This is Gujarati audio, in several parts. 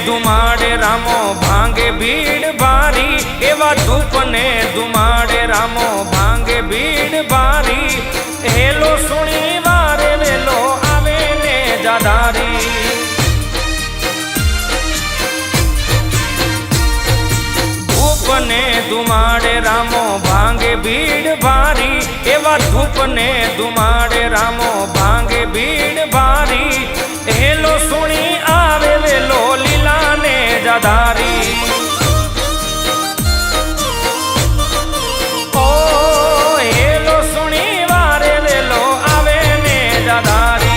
ધુમાડે રામો ભાંગે ભીડ ભારી, એવા ધૂપ ને ધુમાડે રામો ભાંગે ભીડ ભારી. હેલો સુણી વારે વેલો આવે ને જાધારી. ધૂપ ને ધુમાડે રામો ભાંગે ભીડ ભારી, એવા ધૂપ ને ધુમાડે રામો ભાંગે ભીડ ભારી. હેલો સુણી આવે વેલો લીલા ને જાધારી. ઓ હેલો સુણી વારે વેલો આવે ને જાધારી.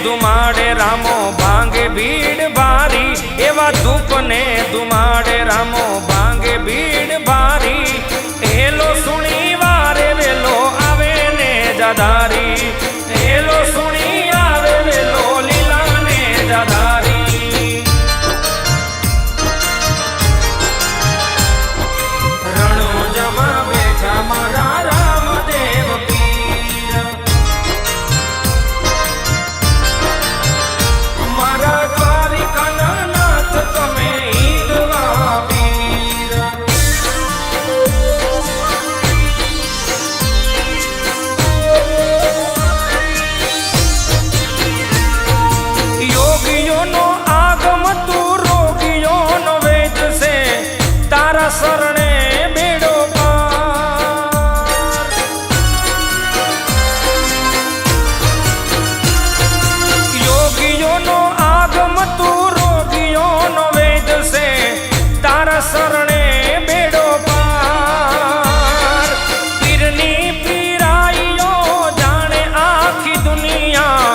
ધુમાડે રામો ભાંગે ભીડ ભારી, એવા ધૂપ ને ધુમાડે રામો ભાંગે ભીડ ભારી. હેલો સુણી વારે વેલો આવે ને જાધારી. હેલો સુણી આવે વેલો લીલા ને જાધારી. રણો જમા બેઠા મારા રામદેવ પીર. મારા દ્વારિકાના નાથ તમે ઈદવા પીર. યોગીઓનો આગમ તું રોગીઓનો વેદ છે, તારા શરણે બેડો પાર. યોગીઓનો આગમ તું રોગીઓનો વેદ છે, તારા શરણે બેડો પાર. પીરની પીરાઈઓ જાણે આખી દુનિયા,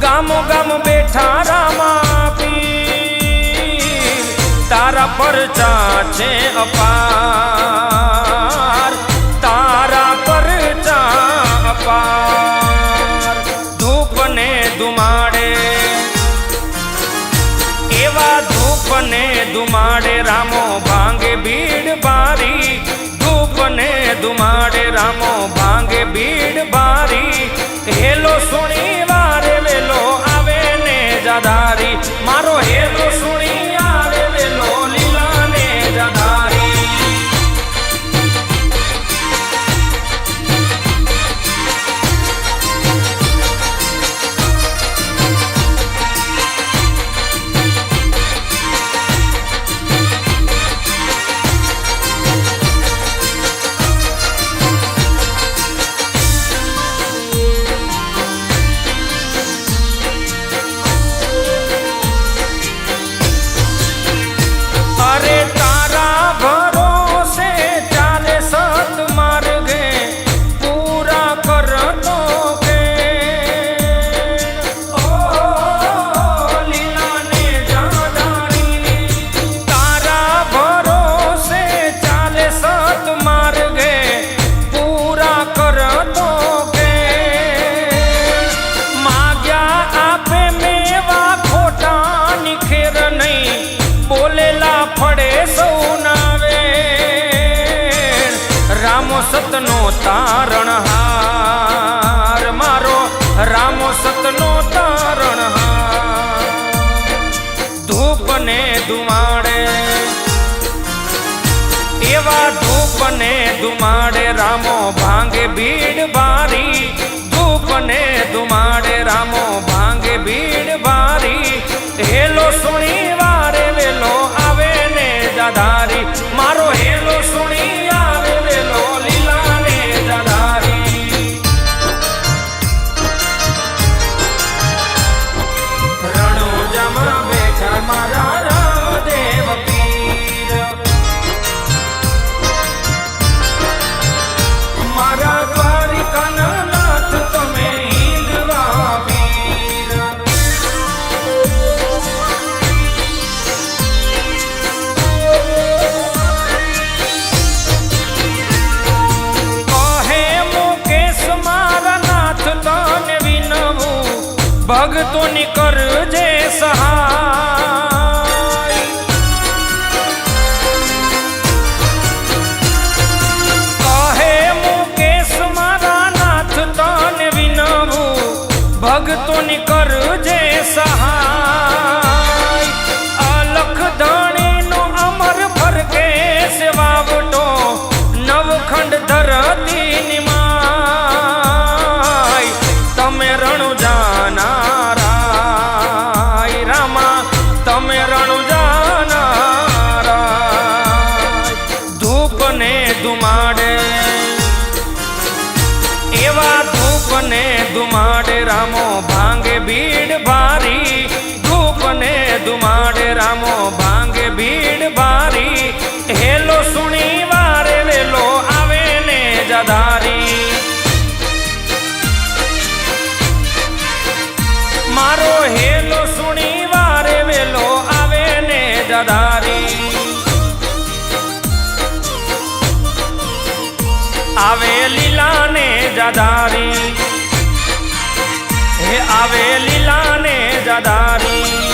ગામો ગામ બેઠા રામા પીર. તારા પરચા છે અપાર, તારા પરચા અપાર. ધૂપ ને ધુમાડે એવા ધૂપ ને ધુમાડે રામો ભાંગે ભીડ ભારી. ધૂપ ને ધુમાડે રામો ભાંગે ભીડ ભારી. હેલો સુણી વારે વેલો આવે ને જાધારી. મારો હેલો સુણી આવે વેલો લીલા ને જાધારી. સતનો તારણહાર, મારો રામો સતનો તારણહાર. ધૂપ ને ધુમાડે એવા ધૂપ ને ધુમાડે રામો ભાંગે ભીડ ભારી. ધૂપ ને ધુમાડે રામો ભાંગે ભીડ ભારી. હેલો સુણી વારે વેલો આવે ને જાધારી, મારો હેલો સુણી આવે વેલો લીલા ને જાધારી. રણોજામાં બેઠા મારા રામદેવ પીર, મારા દ્વારિકાના નાથ તમે હિંદવા વીર. કહે મુકેશ મારા નાથ તને વિનવું, ભગતોની કરજે સહાય. કહે મુકેશ મારા નાથ તને વિનવું, ભગતોની કરજે સહાય. અલખ ધણીનો અમર ફરકે સેવાવટો, નવખંડ ધરતીની માય. તમે રણુજાના રાય રામા, તમે રણુજાના રાય. ધૂપ ને ધુમાડે એવા ધૂપ ને ધુમાડે રામો ભાંગે ભીડ ભારી. ધૂપ ને ધુમાડે રામો ભાંગે ભીડ ભારી. હેલો સુણી વારે વેલો આવે ને જાધારી, મારો હેલો સુણી વારે વેલો આવે ને જાધારી. આવે લીલા ને જાધારી, હે આવે લીલા ને જાધારી.